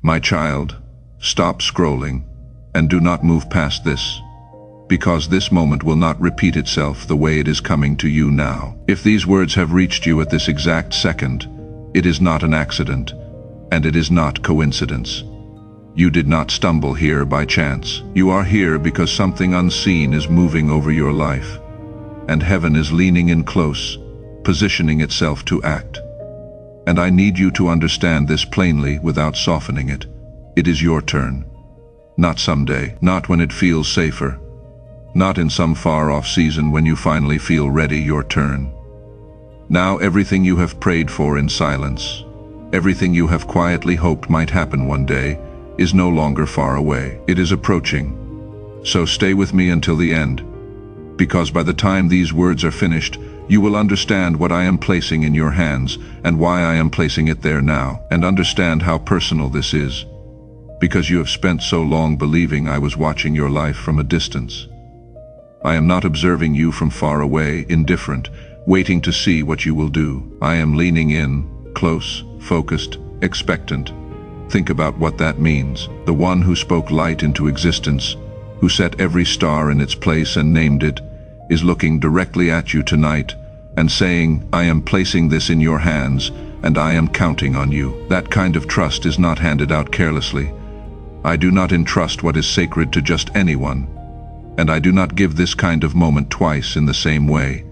My child, stop scrolling and do not move past this, because this moment will not repeat itself the way it is coming to you now. If these words have reached you at this exact second, it is not an accident, and it is not coincidence. You did not stumble here by chance. You are here because something unseen is moving over your life, and heaven is leaning in close, positioning itself to act. And I need you to understand this plainly without softening it. It is your turn. Not someday, not when it feels safer, not in some far-off season when you finally feel ready. Your turn. Now everything you have prayed for in silence, everything you have quietly hoped might happen one day, is no longer far away. It is approaching. So stay with me until the end, because by the time these words are finished, you will understand what I am placing in your hands and why I am placing it there now, and understand how personal this is, because you have spent so long believing I was watching your life from a distance. I am not observing you from far away, indifferent, waiting to see what you will do. I am leaning in, close, focused, expectant. Think about what that means. The one who spoke light into existence, who set every star in its place and named it, is looking directly at you tonight and saying, I am placing this in your hands and I am counting on you. That kind of trust is not handed out carelessly. I do not entrust what is sacred to just anyone, and I do not give this kind of moment twice in the same way.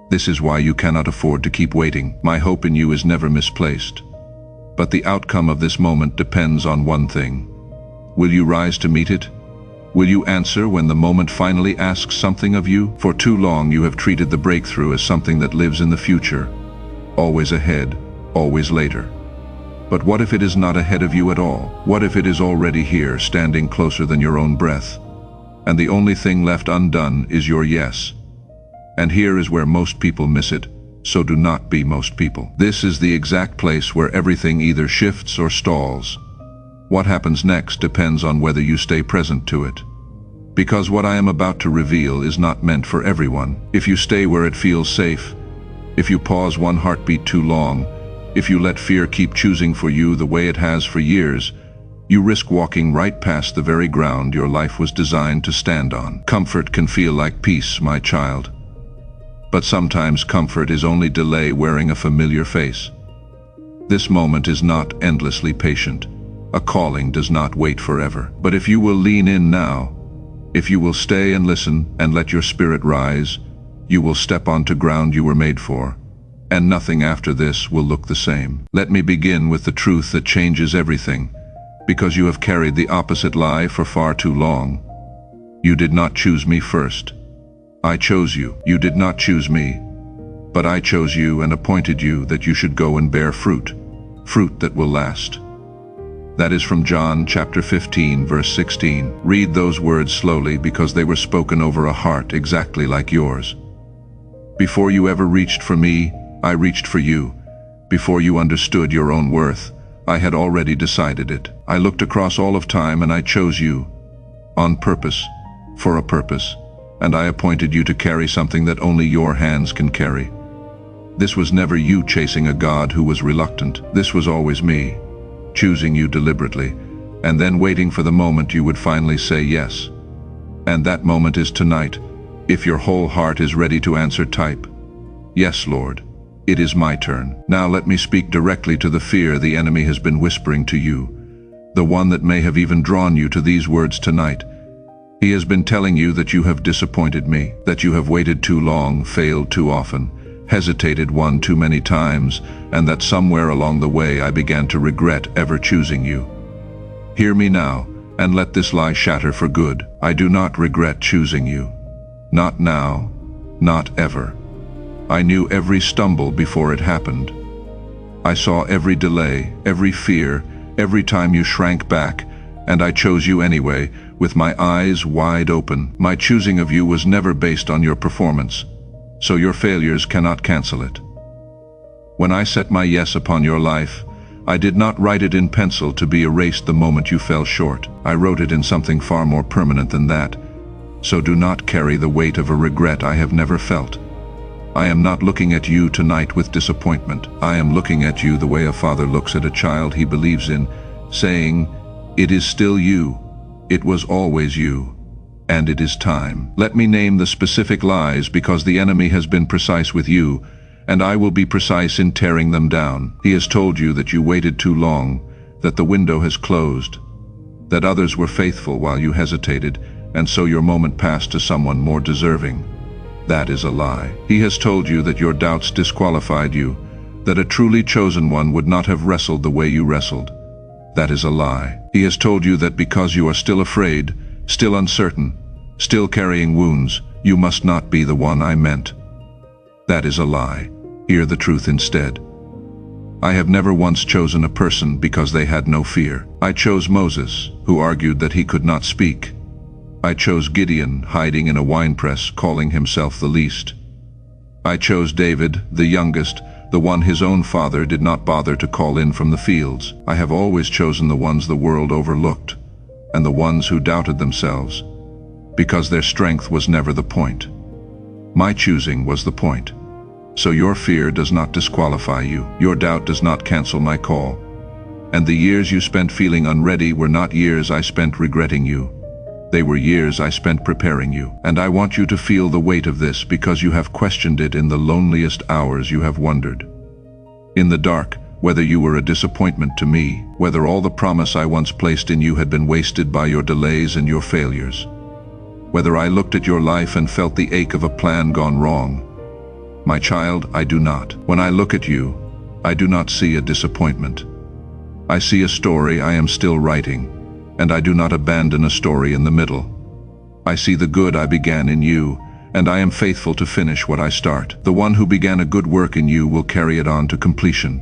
This is why you cannot afford to keep waiting. My hope in you is never misplaced. But the outcome of this moment depends on one thing. Will you rise to meet it? Will you answer when the moment finally asks something of you? For too long you have treated the breakthrough as something that lives in the future, always ahead, always later. But what if it is not ahead of you at all? What if it is already here, standing closer than your own breath? And the only thing left undone is your yes. And here is where most people miss it. So do not be most people. This is the exact place where everything either shifts or stalls. What happens next depends on whether you stay present to it. Because what I am about to reveal is not meant for everyone. If you stay where it feels safe, if you pause one heartbeat too long, if you let fear keep choosing for you the way it has for years, you risk walking right past the very ground your life was designed to stand on. Comfort can feel like peace, my child. But sometimes comfort is only delay wearing a familiar face. This moment is not endlessly patient. A calling does not wait forever. But if you will lean in now, if you will stay and listen and let your spirit rise, you will step onto ground you were made for, and nothing after this will look the same. Let me begin with the truth that changes everything, because you have carried the opposite lie for far too long. You did not choose me first. I chose you. You did not choose me, but I chose you and appointed you that you should go and bear fruit, fruit that will last. That is from John chapter 15, verse 16. Read those words slowly because they were spoken over a heart exactly like yours. Before you ever reached for me, I reached for you. Before you understood your own worth, I had already decided it. I looked across all of time and I chose you, on purpose, for a purpose. And I appointed you to carry something that only your hands can carry. This was never you chasing a God who was reluctant. This was always me, choosing you deliberately, and then waiting for the moment you would finally say yes. And that moment is tonight, if your whole heart is ready to answer. Type, yes, Lord, it is my turn. Now let me speak directly to the fear the enemy has been whispering to you, the one that may have even drawn you to these words tonight. He has been telling you that you have disappointed me, that you have waited too long, failed too often, hesitated one too many times, and that somewhere along the way I began to regret ever choosing you. Hear me now, and let this lie shatter for good. I do not regret choosing you. Not now, not ever. I knew every stumble before it happened. I saw every delay, every fear, every time you shrank back, and I chose you anyway, with my eyes wide open. My choosing of you was never based on your performance, so your failures cannot cancel it. When I set my yes upon your life, I did not write it in pencil to be erased the moment you fell short. I wrote it in something far more permanent than that, so do not carry the weight of a regret I have never felt. I am not looking at you tonight with disappointment. I am looking at you the way a father looks at a child he believes in, saying, "It is still you. It was always you. And it is time." Let me name the specific lies, because the enemy has been precise with you, and I will be precise in tearing them down. He has told you that you waited too long, that the window has closed, that others were faithful while you hesitated, and so your moment passed to someone more deserving. That is a lie. He has told you that your doubts disqualified you, that a truly chosen one would not have wrestled the way you wrestled. That is a lie. He has told you that because you are still afraid, still uncertain, still carrying wounds, you must not be the one I meant. That is a lie. Hear the truth instead. I have never once chosen a person because they had no fear. I chose Moses, who argued that he could not speak. I chose Gideon, hiding in a winepress, calling himself the least. I chose David, the youngest, the one his own father did not bother to call in from the fields. I have always chosen the ones the world overlooked, and the ones who doubted themselves, because their strength was never the point. My choosing was the point. So your fear does not disqualify you. Your doubt does not cancel my call. And the years you spent feeling unready were not years I spent regretting you. They were years I spent preparing you. And I want you to feel the weight of this, because you have questioned it in the loneliest hours. You have wondered, in the dark, whether you were a disappointment to me, whether all the promise I once placed in you had been wasted by your delays and your failures, whether I looked at your life and felt the ache of a plan gone wrong. My child, I do not. When I look at you, I do not see a disappointment. I see a story I am still writing, and I do not abandon a story in the middle. I see the good I began in you, and I am faithful to finish what I start. The one who began a good work in you will carry it on to completion.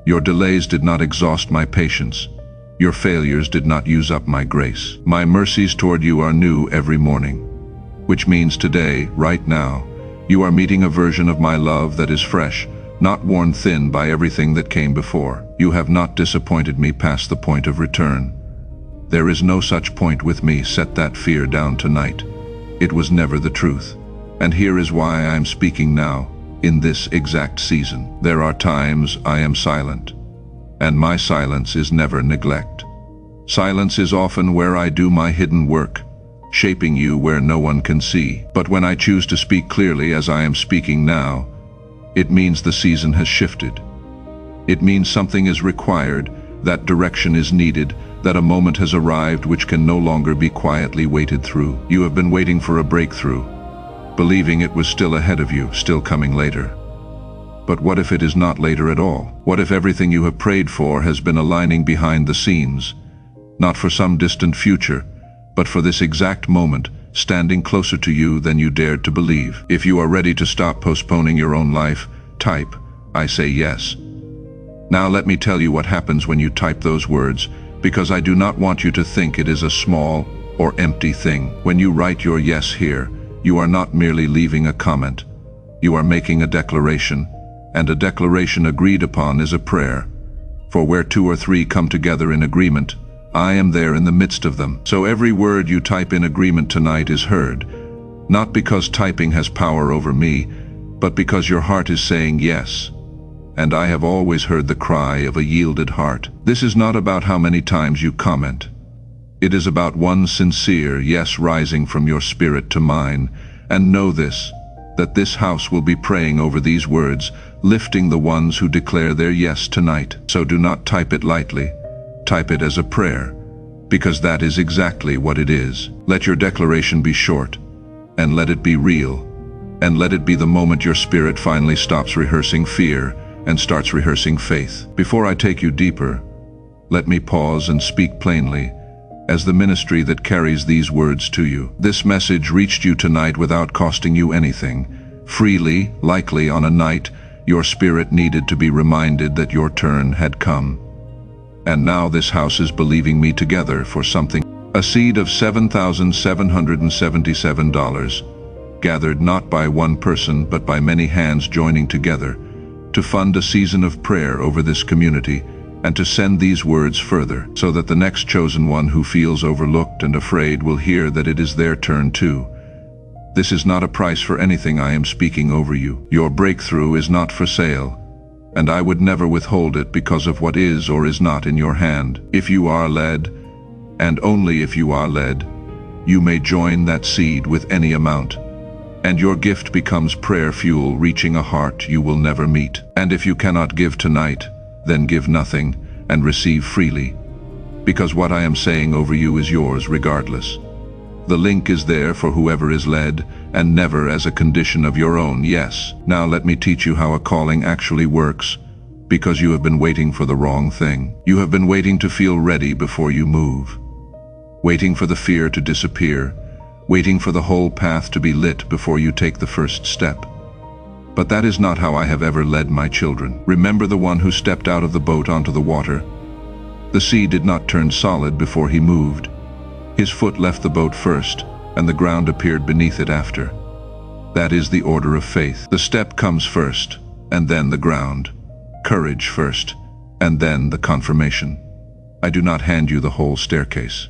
Your delays did not exhaust my patience. Your failures did not use up my grace. My mercies toward you are new every morning, which means today, right now, you are meeting a version of my love that is fresh, not worn thin by everything that came before. You have not disappointed me past the point of return. There is no such point with me. Set that fear down tonight. It was never the truth. And here is why I am speaking now, in this exact season. There are times I am silent, and my silence is never neglect. Silence is often where I do my hidden work, shaping you where no one can see. But when I choose to speak clearly as I am speaking now, it means the season has shifted. It means something is required, that direction is needed, that a moment has arrived which can no longer be quietly waited through. You have been waiting for a breakthrough, believing it was still ahead of you, still coming later. But what if it is not later at all? What if everything you have prayed for has been aligning behind the scenes, not for some distant future, but for this exact moment, standing closer to you than you dared to believe? If you are ready to stop postponing your own life, type, I say yes. Now let me tell you what happens when you type those words, because I do not want you to think it is a small or empty thing. When you write your yes here, you are not merely leaving a comment. You are making a declaration, and a declaration agreed upon is a prayer. For where two or three come together in agreement, I am there in the midst of them. So every word you type in agreement tonight is heard, not because typing has power over me, but because your heart is saying yes. And I have always heard the cry of a yielded heart. This is not about how many times you comment. It is about one sincere yes rising from your spirit to mine. And know this, that this house will be praying over these words, lifting the ones who declare their yes tonight. So do not type it lightly. Type it as a prayer, because that is exactly what it is. Let your declaration be short, and let it be real, and let it be the moment your spirit finally stops rehearsing fear and starts rehearsing faith. Before I take you deeper, let me pause and speak plainly, as the ministry that carries these words to you. This message reached you tonight without costing you anything. Freely, likely on a night, your spirit needed to be reminded that your turn had come. And now this house is believing me together for something. A seed of $7,777, gathered not by one person but by many hands joining together, to fund a season of prayer over this community, and to send these words further, so that the next chosen one who feels overlooked and afraid will hear that it is their turn too. This is not a price for anything I am speaking over you. Your breakthrough is not for sale. and I would never withhold it because of what is or is not in your hand. If you are led, and only if you are led, you may join that seed with any amount, and your gift becomes prayer fuel reaching a heart you will never meet. And if you cannot give tonight, then give nothing and receive freely, because what I am saying over you is yours regardless. The link is there for whoever is led, and never as a condition of your own. Yes, now let me teach you how a calling actually works, because you have been waiting for the wrong thing. You have been waiting to feel ready before you move, waiting for the fear to disappear, waiting for the whole path to be lit before you take the first step. But that is not how I have ever led my children. Remember the one who stepped out of the boat onto the water. The sea did not turn solid before he moved. His foot left the boat first, and the ground appeared beneath it after. That is the order of faith. The step comes first, and then the ground. Courage first, and then the confirmation. I do not hand you the whole staircase.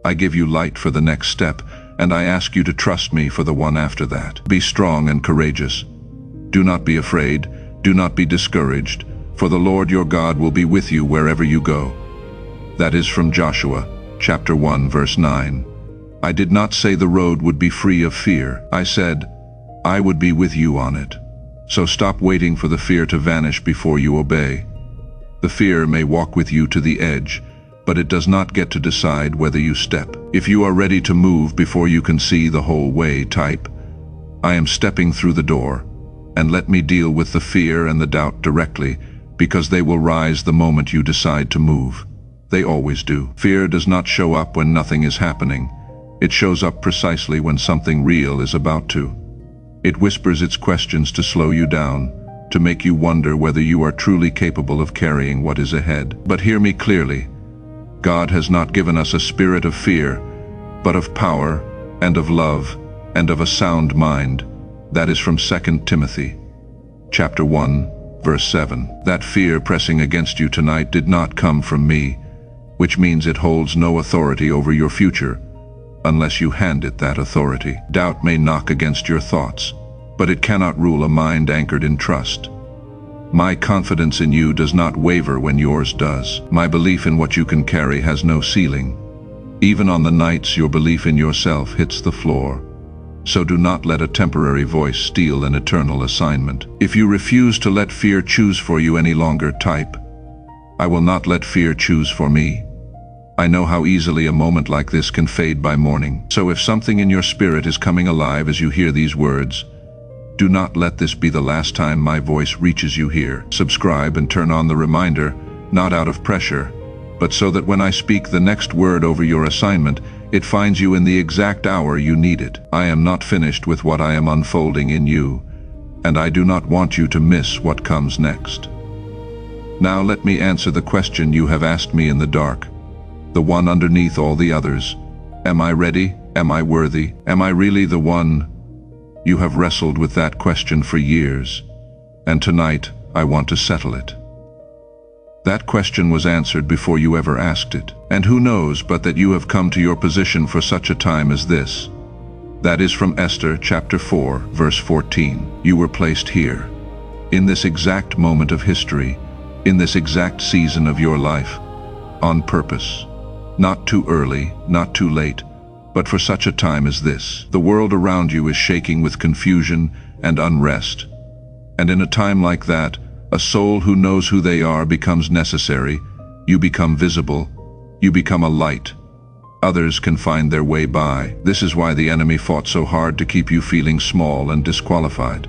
I give you light for the next step, and I ask you to trust me for the one after that. Be strong and courageous. Do not be afraid, do not be discouraged, for the Lord your God will be with you wherever you go. That is from Joshua, chapter 1, verse 9. I did not say the road would be free of fear. I said, I would be with you on it. So stop waiting for the fear to vanish before you obey. The fear may walk with you to the edge, but it does not get to decide whether you step. If you are ready to move before you can see the whole way, type, I am stepping through the door, and let me deal with the fear and the doubt directly, because they will rise the moment you decide to move. They always do. Fear does not show up when nothing is happening. It shows up precisely when something real is about to. It whispers its questions to slow you down, to make you wonder whether you are truly capable of carrying what is ahead. But hear me clearly. God has not given us a spirit of fear, but of power, and of love, and of a sound mind. That is from 2 Timothy, chapter 1, verse 7. That fear pressing against you tonight did not come from me, which means it holds no authority over your future, unless you hand it that authority. Doubt may knock against your thoughts, but it cannot rule a mind anchored in trust. My confidence in you does not waver when yours does. My belief in what you can carry has no ceiling. Even on the nights your belief in yourself hits the floor. So do not let a temporary voice steal an eternal assignment. If you refuse to let fear choose for you any longer, type, I will not let fear choose for me. I know how easily a moment like this can fade by morning. So if something in your spirit is coming alive as you hear these words, do not let this be the last time my voice reaches you here. Subscribe and turn on the reminder, not out of pressure, but so that when I speak the next word over your assignment, it finds you in the exact hour you need it. I am not finished with what I am unfolding in you, and I do not want you to miss what comes next. Now let me answer the question you have asked me in the dark, the one underneath all the others. Am I ready? Am I worthy? Am I really the one? You have wrestled with that question for years, and tonight I want to settle it. That question was answered before you ever asked it. And who knows but that you have come to your position for such a time as this. That is from Esther chapter 4, verse 14. You were placed here, in this exact moment of history, in this exact season of your life, on purpose. Not too early, not too late, but for such a time as this. The world around you is shaking with confusion and unrest. And in a time like that, a soul who knows who they are becomes necessary. You become visible. You become a light. Others can find their way by. This is why the enemy fought so hard to keep you feeling small and disqualified.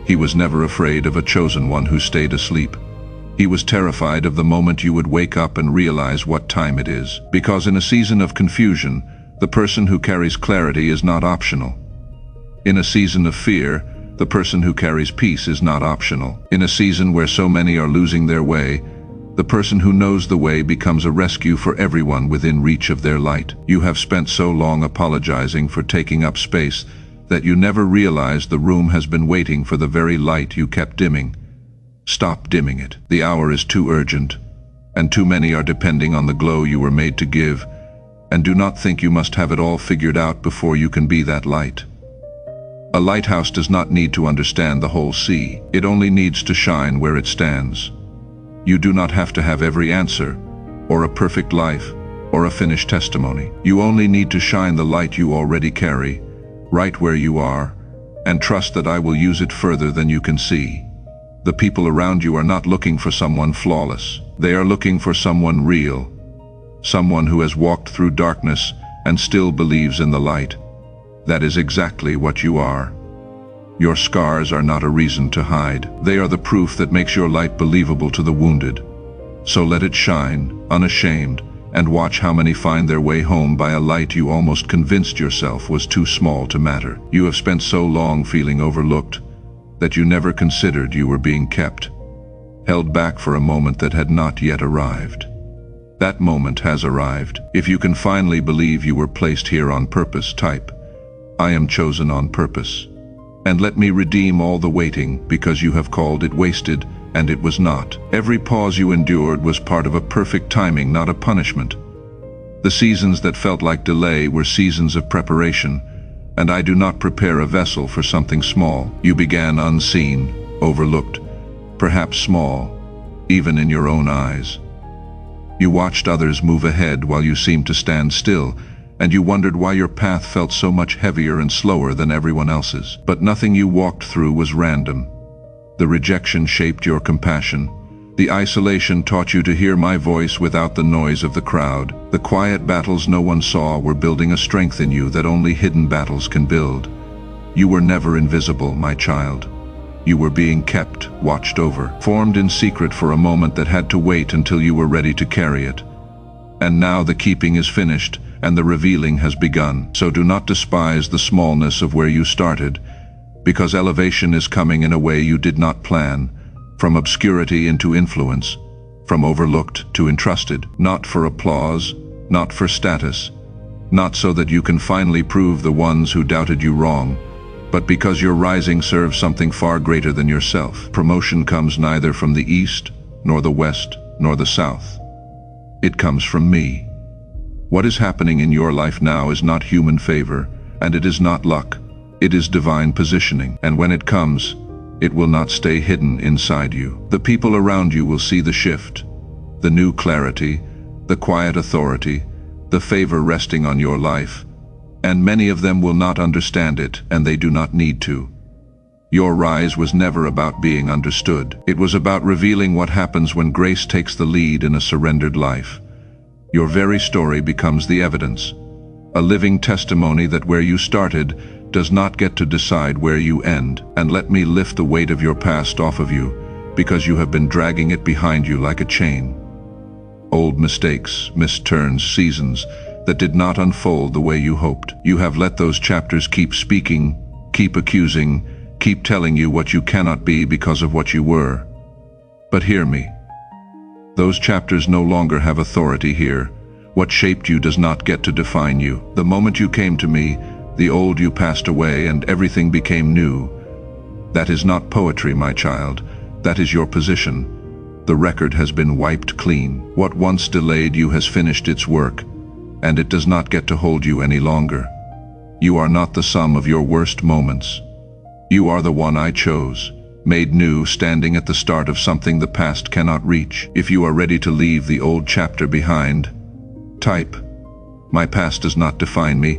He was never afraid of a chosen one who stayed asleep. He was terrified of the moment you would wake up and realize what time it is. Because in a season of confusion, the person who carries clarity is not optional. In a season of fear, the person who carries peace is not optional. In a season where so many are losing their way, the person who knows the way becomes a rescue for everyone within reach of their light. You have spent so long apologizing for taking up space that you never realized the room has been waiting for the very light you kept dimming. Stop dimming it. The hour is too urgent, and too many are depending on the glow you were made to give, and do not think you must have it all figured out before you can be that light. A lighthouse does not need to understand the whole sea. It only needs to shine where it stands. You do not have to have every answer, or a perfect life, or a finished testimony. You only need to shine the light you already carry, right where you are, and trust that I will use it further than you can see. The people around you are not looking for someone flawless. They are looking for someone real, someone who has walked through darkness and still believes in the light. That is exactly what you are. Your scars are not a reason to hide. They are the proof that makes your light believable to the wounded. So let it shine, unashamed, and watch how many find their way home by a light you almost convinced yourself was too small to matter. You have spent so long feeling overlooked that you never considered you were being kept, held back for a moment that had not yet arrived. That moment has arrived. If you can finally believe you were placed here on purpose, type, I am chosen on purpose. And let me redeem all the waiting, because you have called it wasted, and it was not. Every pause you endured was part of a perfect timing, not a punishment. The seasons that felt like delay were seasons of preparation, and I do not prepare a vessel for something small. You began unseen, overlooked, perhaps small, even in your own eyes. You watched others move ahead while you seemed to stand still, and you wondered why your path felt so much heavier and slower than everyone else's. But nothing you walked through was random. The rejection shaped your compassion. The isolation taught you to hear my voice without the noise of the crowd. The quiet battles no one saw were building a strength in you that only hidden battles can build. You were never invisible, my child. You were being kept, watched over, formed in secret for a moment that had to wait until you were ready to carry it. And now the keeping is finished, and the revealing has begun. So do not despise the smallness of where you started, because elevation is coming in a way you did not plan, from obscurity into influence, from overlooked to entrusted, not for applause, not for status, not so that you can finally prove the ones who doubted you wrong, but because your rising serves something far greater than yourself. Promotion comes neither from the east, nor the west, nor the south. It comes from me. What is happening in your life now is not human favor, and it is not luck. It is divine positioning, and when it comes, it will not stay hidden inside you. The people around you will see the shift, the new clarity, the quiet authority, the favor resting on your life, and many of them will not understand it, and they do not need to. Your rise was never about being understood. It was about revealing what happens when grace takes the lead in a surrendered life. Your very story becomes the evidence, a living testimony that where you started does not get to decide where you end. And let me lift the weight of your past off of you, because you have been dragging it behind you like a chain. Old mistakes, missed turns, seasons that did not unfold the way you hoped. You have let those chapters keep speaking, keep accusing, keep telling you what you cannot be because of what you were. But hear me. Those chapters no longer have authority here. What shaped you does not get to define you. The moment you came to me, the old you passed away and everything became new. That is not poetry, my child. That is your position. The record has been wiped clean. What once delayed you has finished its work, and it does not get to hold you any longer. You are not the sum of your worst moments. You are the one I chose, made new, standing at the start of something the past cannot reach. If you are ready to leave the old chapter behind, type, my past does not define me,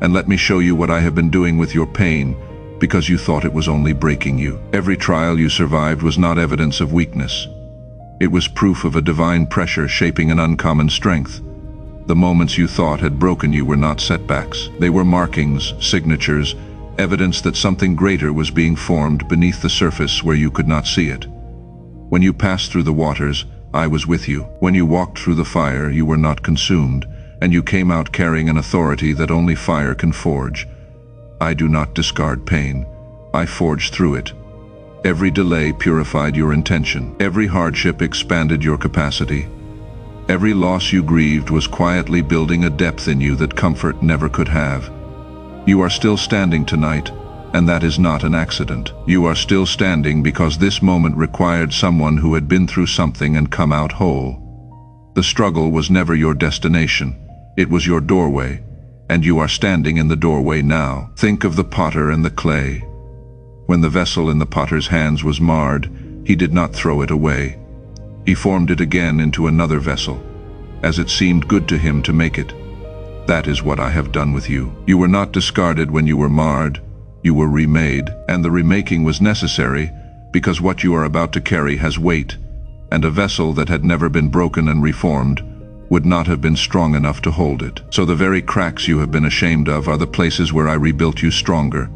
and let me show you what I have been doing with your pain, because you thought it was only breaking you. Every trial you survived was not evidence of weakness. It was proof of a divine pressure shaping an uncommon strength. The moments you thought had broken you were not setbacks. They were markings, signatures, evidence that something greater was being formed beneath the surface where you could not see it. When you passed through the waters, I was with you. When you walked through the fire, you were not consumed, and you came out carrying an authority that only fire can forge. I do not discard pain. I forge through it. Every delay purified your intention. Every hardship expanded your capacity. Every loss you grieved was quietly building a depth in you that comfort never could have. You are still standing tonight, and that is not an accident. You are still standing because this moment required someone who had been through something and come out whole. The struggle was never your destination. It was your doorway, and you are standing in the doorway now. Think of the potter and the clay. When the vessel in the potter's hands was marred, he did not throw it away. He formed it again into another vessel, as it seemed good to him to make it. That is what I have done with you. You were not discarded when you were marred, you were remade, and the remaking was necessary because what you are about to carry has weight, and a vessel that had never been broken and reformed would not have been strong enough to hold it. So the very cracks you have been ashamed of are the places where I rebuilt you stronger.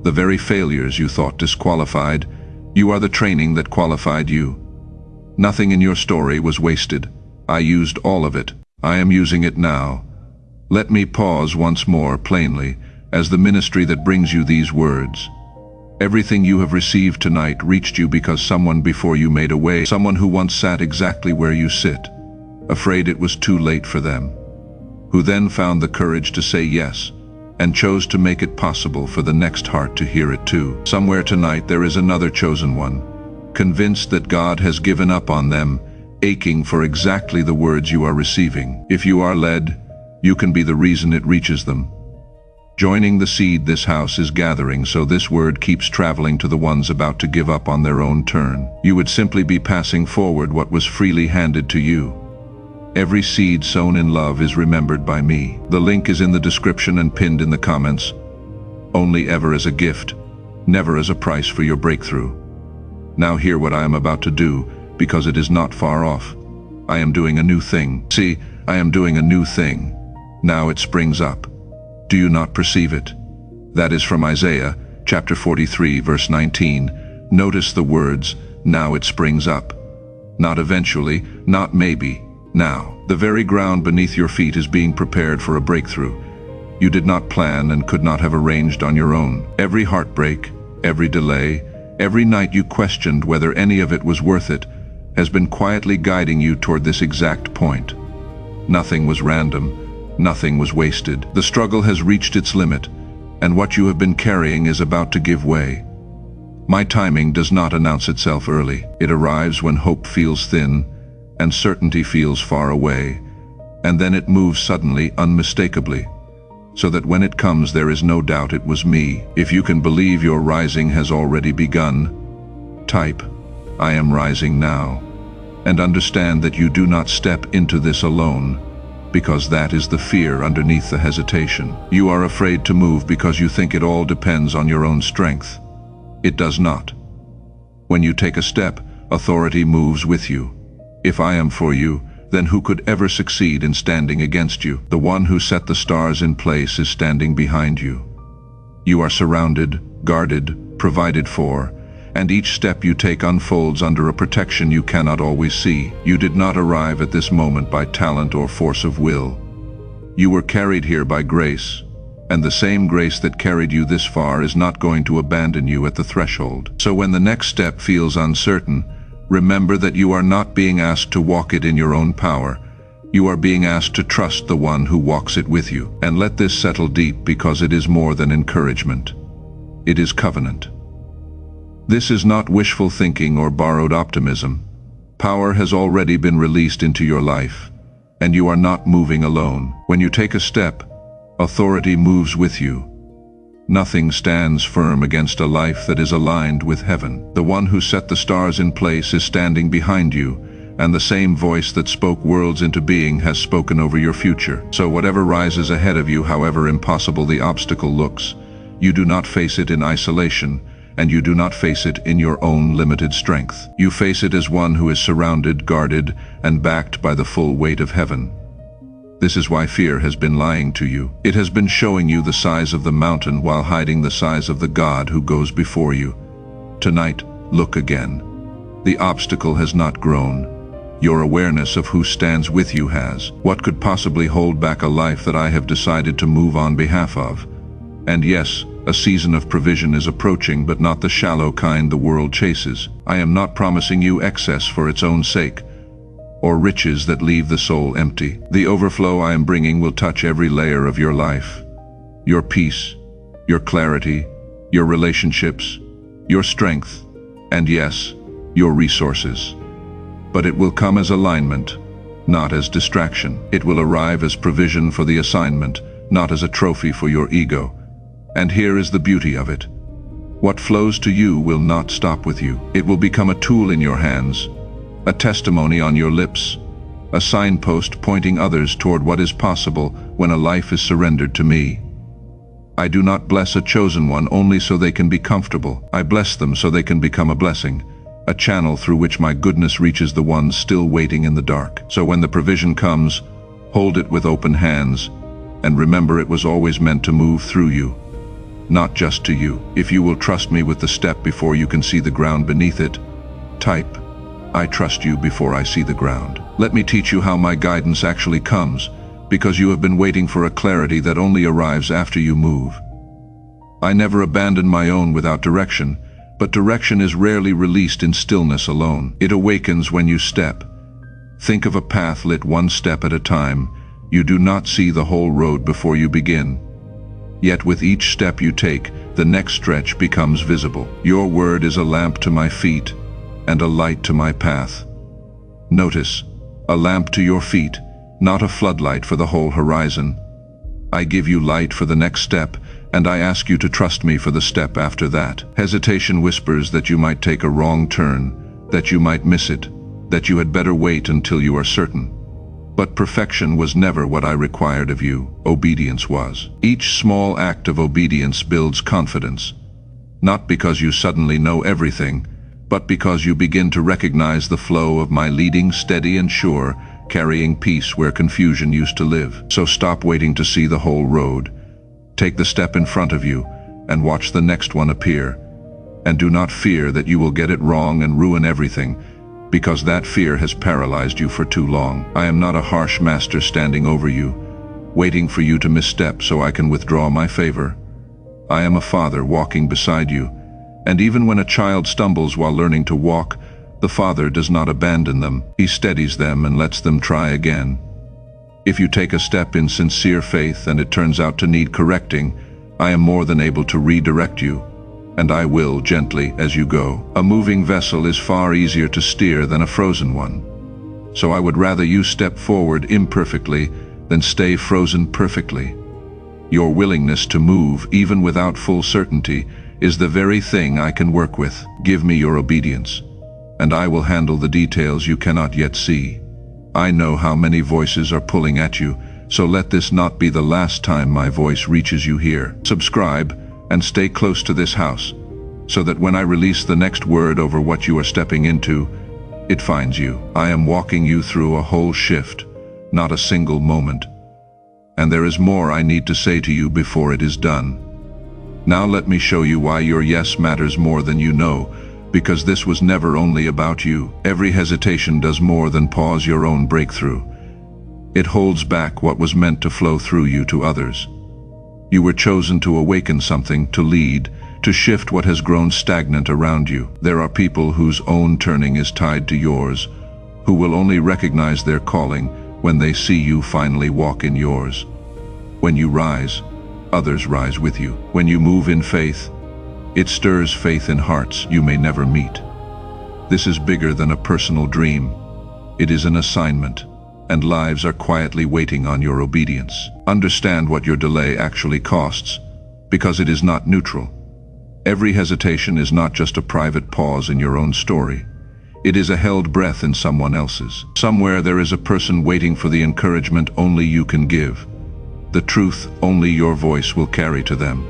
The very failures you thought disqualified, you are the training that qualified you. Nothing in your story was wasted. I used all of it. I am using it now. Let me pause once more plainly as the ministry that brings you these words. Everything you have received tonight reached you because someone before you made a way, someone who once sat exactly where you sit, afraid it was too late for them, who then found the courage to say yes, and chose to make it possible for the next heart to hear it too. Somewhere tonight there is another chosen one, convinced that God has given up on them, aching for exactly the words you are receiving. If you are led, you can be the reason it reaches them. Joining the seed this house is gathering so this word keeps traveling to the ones about to give up on their own turn. You would simply be passing forward what was freely handed to you. Every seed sown in love is remembered by me. The link is in the description and pinned in the comments. Only ever as a gift, never as a price for your breakthrough. Now hear what I am about to do, because it is not far off. I am doing a new thing. See, I am doing a new thing. Now it springs up. Do you not perceive it? That is from Isaiah, chapter 43, verse 19. Notice the words, now it springs up. Not eventually, not maybe, now. The very ground beneath your feet is being prepared for a breakthrough. You did not plan and could not have arranged on your own. Every heartbreak, every delay, every night you questioned whether any of it was worth it, has been quietly guiding you toward this exact point. Nothing was random. Nothing was wasted. The struggle has reached its limit, and what you have been carrying is about to give way. My timing does not announce itself early. It arrives when hope feels thin, and certainty feels far away, and then it moves suddenly, unmistakably, so that when it comes there is no doubt it was me. If you can believe your rising has already begun, type, I am rising now, and understand that you do not step into this alone, because that is the fear underneath the hesitation. You are afraid to move because you think it all depends on your own strength. It does not. When you take a step, authority moves with you. If I am for you, then who could ever succeed in standing against you? The one who set the stars in place is standing behind you. You are surrounded, guarded, provided for, and each step you take unfolds under a protection you cannot always see. You did not arrive at this moment by talent or force of will. You were carried here by grace, and the same grace that carried you this far is not going to abandon you at the threshold. So when the next step feels uncertain, remember that you are not being asked to walk it in your own power. You are being asked to trust the one who walks it with you. And let this settle deep, because it is more than encouragement. It is covenant. This is not wishful thinking or borrowed optimism. Power has already been released into your life, and you are not moving alone. When you take a step, authority moves with you. Nothing stands firm against a life that is aligned with heaven. The one who set the stars in place is standing behind you, and the same voice that spoke worlds into being has spoken over your future. So whatever rises ahead of you, however impossible the obstacle looks, you do not face it in isolation, and you do not face it in your own limited strength. You face it as one who is surrounded, guarded, and backed by the full weight of heaven. This is why fear has been lying to you. It has been showing you the size of the mountain while hiding the size of the God who goes before you. Tonight, look again. The obstacle has not grown. Your awareness of who stands with you has. What could possibly hold back a life that I have decided to move on behalf of? And yes, a season of provision is approaching, but not the shallow kind the world chases. I am not promising you excess for its own sake, or riches that leave the soul empty. The overflow I am bringing will touch every layer of your life. Your peace, your clarity, your relationships, your strength, and yes, your resources. But it will come as alignment, not as distraction. It will arrive as provision for the assignment, not as a trophy for your ego. And here is the beauty of it. What flows to you will not stop with you. It will become a tool in your hands, a testimony on your lips, a signpost pointing others toward what is possible when a life is surrendered to me. I do not bless a chosen one only so they can be comfortable. I bless them so they can become a blessing, a channel through which my goodness reaches the ones still waiting in the dark. So when the provision comes, hold it with open hands, and remember it was always meant to move through you, not just to you. If you will trust me with the step before you can see the ground beneath it, type, I trust you before I see the ground. Let me teach you how my guidance actually comes, because you have been waiting for a clarity that only arrives after you move. I never abandon my own without direction, but direction is rarely released in stillness alone. It awakens when you step. Think of a path lit one step at a time. You do not see the whole road before you begin. Yet with each step you take, the next stretch becomes visible. Your word is a lamp to my feet and a light to my path. Notice, a lamp to your feet, not a floodlight for the whole horizon. I give you light for the next step, and I ask you to trust me for the step after that. Hesitation whispers that you might take a wrong turn, that you might miss it, that you had better wait until you are certain. But perfection was never what I required of you. Obedience was. Each small act of obedience builds confidence, not because you suddenly know everything, but because you begin to recognize the flow of my leading steady and sure, carrying peace where confusion used to live. So stop waiting to see the whole road. Take the step in front of you and watch the next one appear. And do not fear that you will get it wrong and ruin everything, because that fear has paralyzed you for too long. I am not a harsh master standing over you, waiting for you to misstep so I can withdraw my favor. I am a father walking beside you, and even when a child stumbles while learning to walk, the father does not abandon them. He steadies them and lets them try again. If you take a step in sincere faith and it turns out to need correcting, I am more than able to redirect you, and I will gently as you go. A moving vessel is far easier to steer than a frozen one. So I would rather you step forward imperfectly than stay frozen perfectly. Your willingness to move, even without full certainty, is the very thing I can work with. Give me your obedience, and I will handle the details you cannot yet see. I know how many voices are pulling at you, so let this not be the last time my voice reaches you here. Subscribe and stay close to this house, so that when I release the next word over what you are stepping into, it finds you. I am walking you through a whole shift, not a single moment. And there is more I need to say to you before it is done. Now let me show you why your yes matters more than you know, because this was never only about you. Every hesitation does more than pause your own breakthrough. It holds back what was meant to flow through you to others. You were chosen to awaken something, to lead, to shift what has grown stagnant around you. There are people whose own turning is tied to yours, who will only recognize their calling when they see you finally walk in yours. When you rise, others rise with you. When you move in faith, it stirs faith in hearts you may never meet. This is bigger than a personal dream. It is an assignment, and lives are quietly waiting on your obedience. Understand what your delay actually costs, because it is not neutral. Every hesitation is not just a private pause in your own story. It is a held breath in someone else's. Somewhere there is a person waiting for the encouragement only you can give, the truth only your voice will carry to them,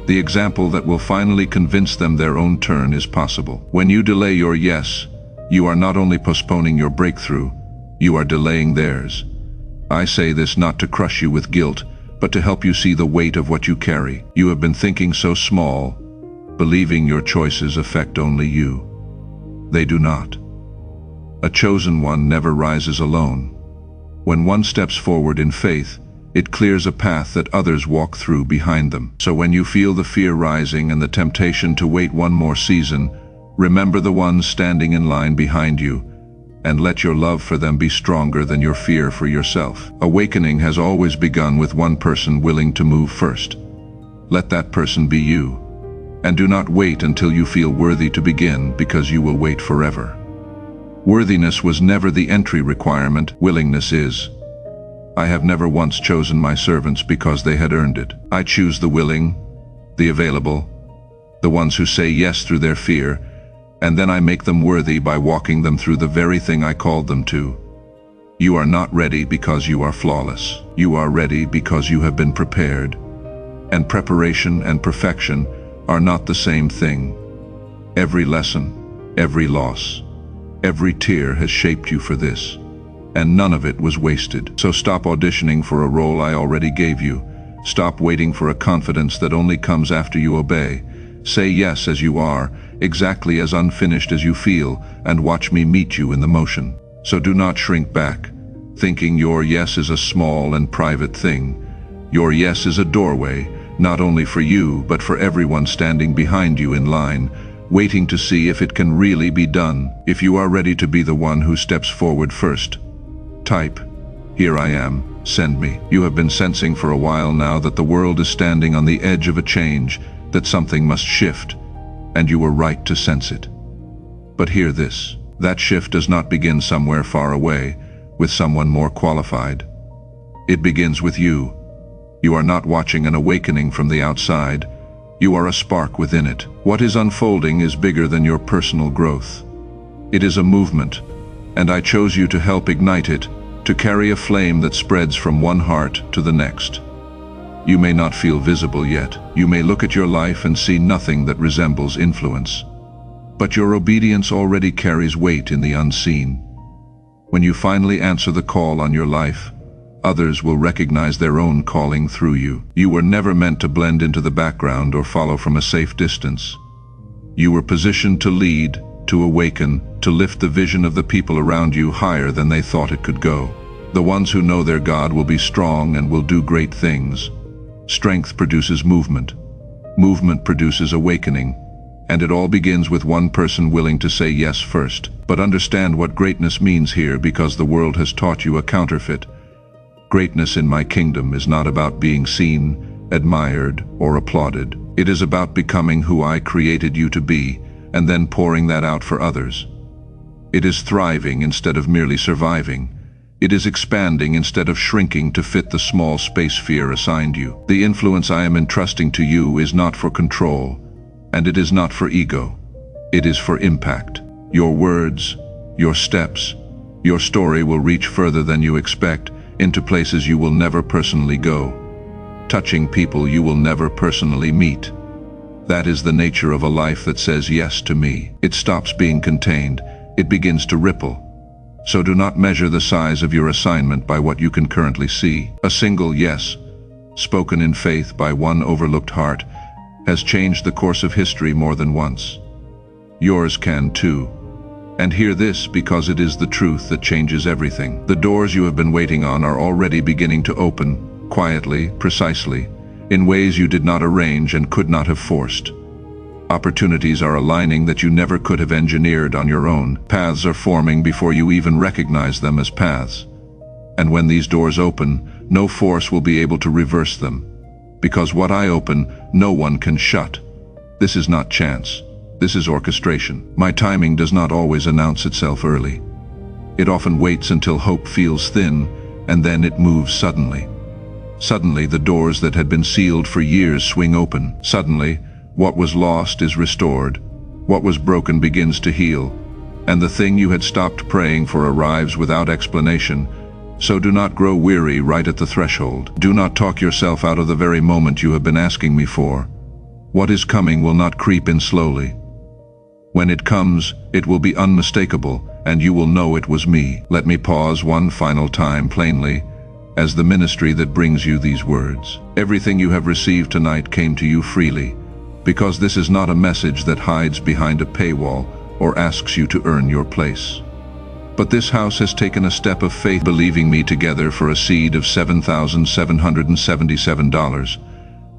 the example that will finally convince them their own turn is possible. When you delay your yes, you are not only postponing your breakthrough, you are delaying theirs. I say this not to crush you with guilt, but to help you see the weight of what you carry. You have been thinking so small, believing your choices affect only you. They do not. A chosen one never rises alone. When one steps forward in faith, it clears a path that others walk through behind them. So when you feel the fear rising and the temptation to wait one more season, remember the ones standing in line behind you, and let your love for them be stronger than your fear for yourself. Awakening has always begun with one person willing to move first. Let that person be you. And do not wait until you feel worthy to begin, because you will wait forever. Worthiness was never the entry requirement, willingness is. I have never once chosen my servants because they had earned it. I choose the willing, the available, the ones who say yes through their fear, and then I make them worthy by walking them through the very thing I called them to. You are not ready because you are flawless. You are ready because you have been prepared. And preparation and perfection are not the same thing. Every lesson, every loss, every tear has shaped you for this, and none of it was wasted. So stop auditioning for a role I already gave you. Stop waiting for a confidence that only comes after you obey. Say yes as you are, exactly as unfinished as you feel, and watch me meet you in the motion. So do not shrink back, thinking your yes is a small and private thing. Your yes is a doorway, not only for you, but for everyone standing behind you in line, waiting to see if it can really be done. If you are ready to be the one who steps forward first, type, "Here I am, send me." You have been sensing for a while now that the world is standing on the edge of a change, that something must shift, and you were right to sense it. But hear this, that shift does not begin somewhere far away, with someone more qualified. It begins with you. You are not watching an awakening from the outside. You are a spark within it. What is unfolding is bigger than your personal growth. It is a movement, and I chose you to help ignite it, to carry a flame that spreads from one heart to the next. You may not feel visible yet. You may look at your life and see nothing that resembles influence. But your obedience already carries weight in the unseen. When you finally answer the call on your life, others will recognize their own calling through you. You were never meant to blend into the background or follow from a safe distance. You were positioned to lead, to awaken, to lift the vision of the people around you higher than they thought it could go. The ones who know their God will be strong and will do great things. Strength produces movement. Movement produces awakening. And it all begins with one person willing to say yes first. But understand what greatness means here, because the world has taught you a counterfeit. Greatness in my kingdom is not about being seen, admired, or applauded. It is about becoming who I created you to be, and then pouring that out for others. It is thriving instead of merely surviving. It is expanding instead of shrinking to fit the small space fear assigned you. The influence I am entrusting to you is not for control, and it is not for ego. It is for impact. Your words, your steps, your story will reach further than you expect, into places you will never personally go, touching people you will never personally meet. That is the nature of a life that says yes to me. It stops being contained. It begins to ripple. So do not measure the size of your assignment by what you can currently see. A single yes, spoken in faith by one overlooked heart, has changed the course of history more than once. Yours can too. And hear this, because it is the truth that changes everything. The doors you have been waiting on are already beginning to open, quietly, precisely, in ways you did not arrange and could not have forced. Opportunities are aligning that you never could have engineered on your own. Paths are forming before you even recognize them as paths. And when these doors open, no force will be able to reverse them. Because what I open, no one can shut. This is not chance. This is orchestration. My timing does not always announce itself early. It often waits until hope feels thin, and then it moves suddenly. Suddenly, the doors that had been sealed for years swing open. Suddenly, what was lost is restored. What was broken begins to heal. And the thing you had stopped praying for arrives without explanation. So do not grow weary right at the threshold. Do not talk yourself out of the very moment you have been asking me for. What is coming will not creep in slowly. When it comes, it will be unmistakable, and you will know it was me. Let me pause one final time plainly, as the ministry that brings you these words. Everything you have received tonight came to you freely, because this is not a message that hides behind a paywall or asks you to earn your place. But this house has taken a step of faith, believing me together for a seed of $7,777,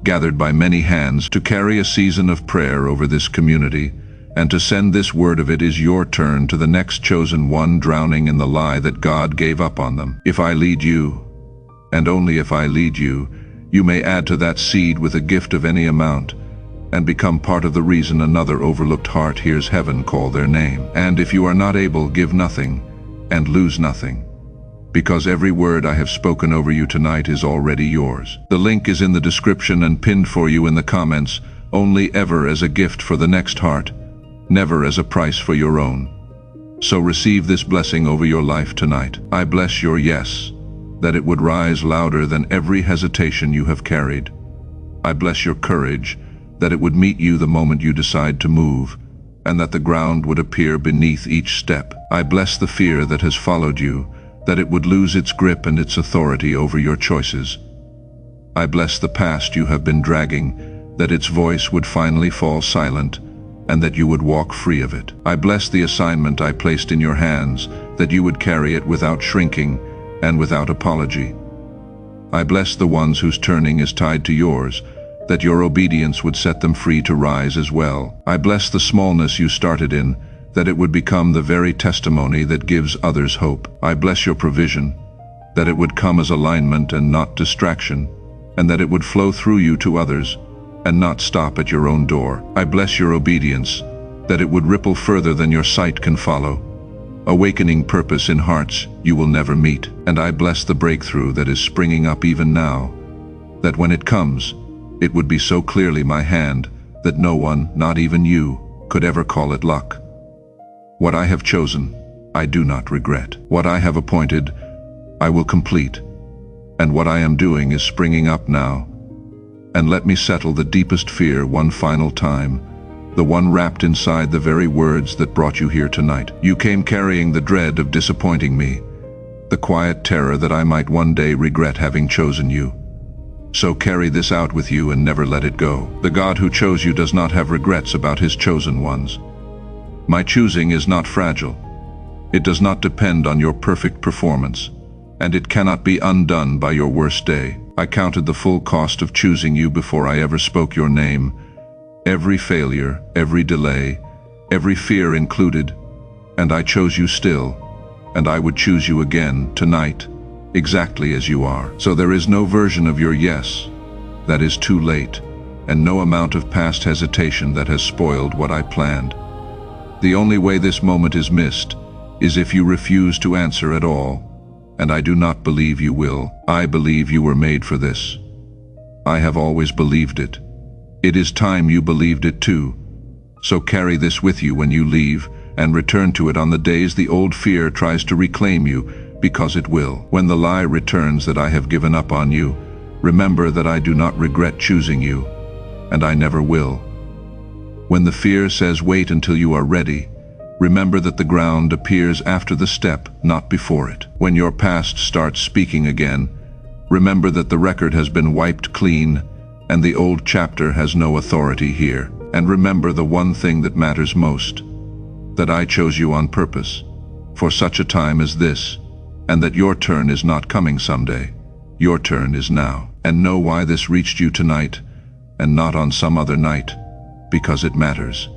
gathered by many hands, to carry a season of prayer over this community, and to send this word of it is your turn to the next chosen one drowning in the lie that God gave up on them. If I lead you, and only if I lead you, you may add to that seed with a gift of any amount, and become part of the reason another overlooked heart hears heaven call their name. And if you are not able, give nothing, and lose nothing. because every word I have spoken over you tonight is already yours. The link is in the description and pinned for you in the comments, only ever as a gift for the next heart, never as a price for your own. So receive this blessing over your life tonight. I bless your yes, that it would rise louder than every hesitation you have carried. I bless your courage, that it would meet you the moment you decide to move, and that the ground would appear beneath each step. I bless the fear that has followed you, that it would lose its grip and its authority over your choices. I bless the past you have been dragging, that its voice would finally fall silent, and that you would walk free of it. I bless the assignment I placed in your hands, that you would carry it without shrinking and without apology. I bless the ones whose turning is tied to yours, that your obedience would set them free to rise as well. I bless the smallness you started in, that it would become the very testimony that gives others hope. I bless your provision, that it would come as alignment and not distraction, and that it would flow through you to others, and not stop at your own door. I bless your obedience, that it would ripple further than your sight can follow, awakening purpose in hearts you will never meet. And I bless the breakthrough that is springing up even now, that when it comes, it would be so clearly my hand that no one, not even you, could ever call it luck. What I have chosen, I do not regret. What I have appointed, I will complete. And what I am doing is springing up now. And let me settle the deepest fear one final time, the one wrapped inside the very words that brought you here tonight. You came carrying the dread of disappointing me, the quiet terror that I might one day regret having chosen you. So carry this out with you and never let it go. The God who chose you does not have regrets about his chosen ones. My choosing is not fragile. It does not depend on your perfect performance, and it cannot be undone by your worst day. I counted the full cost of choosing you before I ever spoke your name. Every failure, every delay, every fear included, and I chose you still, and I would choose you again tonight, exactly as you are. So there is no version of your yes that is too late, and no amount of past hesitation that has spoiled what I planned. The only way this moment is missed is if you refuse to answer at all, and I do not believe you will. I believe you were made for this. I have always believed it. It is time you believed it too. So carry this with you when you leave, and return to it on the days the old fear tries to reclaim you, because it will. When the lie returns that I have given up on you, remember that I do not regret choosing you, and I never will. When the fear says wait until you are ready, remember that the ground appears after the step, not before it. When your past starts speaking again, remember that the record has been wiped clean, and the old chapter has no authority here. And remember the one thing that matters most, that I chose you on purpose, for such a time as this, and that your turn is not coming someday. Your turn is now. And know why this reached you tonight, and not on some other night, because it matters.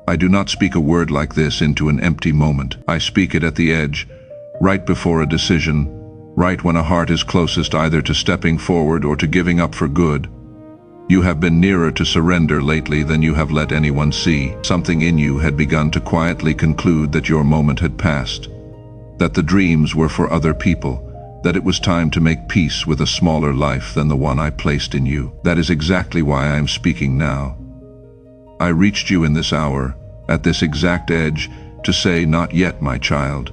I do not speak a word like this into an empty moment. I speak it at the edge, right before a decision, right when a heart is closest either to stepping forward or to giving up for good. You have been nearer to surrender lately than you have let anyone see. Something in you had begun to quietly conclude that your moment had passed, that the dreams were for other people, that it was time to make peace with a smaller life than the one I placed in you. That is exactly why I am speaking now. I reached you in this hour, at this exact edge, to say, not yet, my child.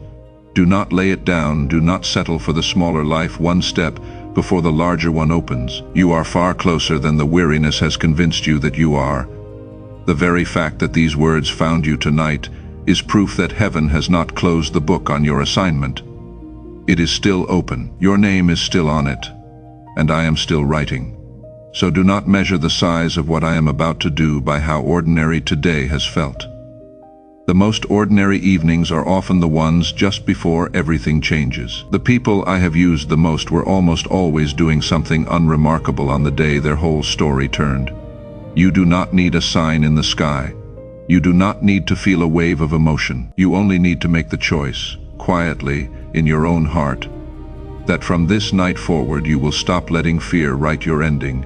Do not lay it down, do not settle for the smaller life one step before the larger one opens. You are far closer than the weariness has convinced you that you are. The very fact that these words found you tonight is proof that heaven has not closed the book on your assignment. It is still open. Your name is still on it, and I am still writing. So do not measure the size of what I am about to do by how ordinary today has felt. The most ordinary evenings are often the ones just before everything changes. The people I have used the most were almost always doing something unremarkable on the day their whole story turned. You do not need a sign in the sky. You do not need to feel a wave of emotion. You only need to make the choice, quietly, in your own heart, that from this night forward you will stop letting fear write your ending,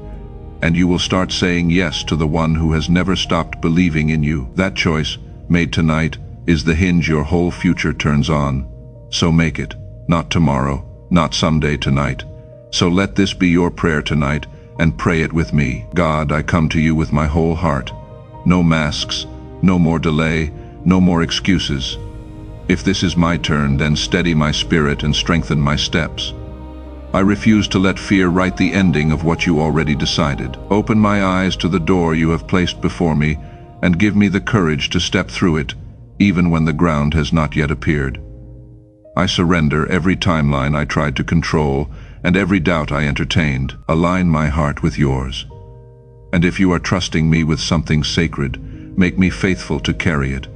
and you will start saying yes to the one who has never stopped believing in you. That choice, made tonight, is the hinge your whole future turns on. So make it, not tomorrow, not someday, tonight. So let this be your prayer tonight, and pray it with me. God, I come to you with my whole heart. No masks, no more delay, no more excuses. If this is my turn, then steady my spirit and strengthen my steps. I refuse to let fear write the ending of what you already decided. Open my eyes to the door you have placed before me, and give me the courage to step through it, even when the ground has not yet appeared. I surrender every timeline I tried to control, and every doubt I entertained. Align my heart with yours. And if you are trusting me with something sacred, make me faithful to carry it.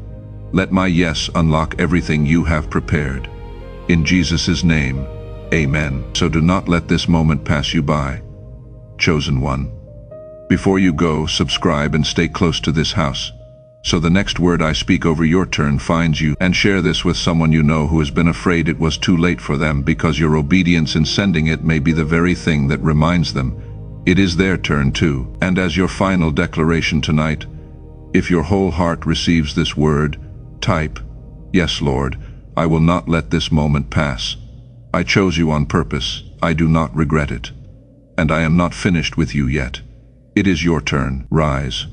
Let my yes unlock everything you have prepared. In Jesus' name, amen. So do not let this moment pass you by. Chosen one. Before you go, subscribe and stay close to this house, so the next word I speak over your turn finds you, and share this with someone you know who has been afraid it was too late for them, because your obedience in sending it may be the very thing that reminds them it is their turn too. And as your final declaration tonight, if your whole heart receives this word, type, "Yes, Lord, I will not let this moment pass. I chose you on purpose. I do not regret it. And I am not finished with you yet. It is your turn. Rise."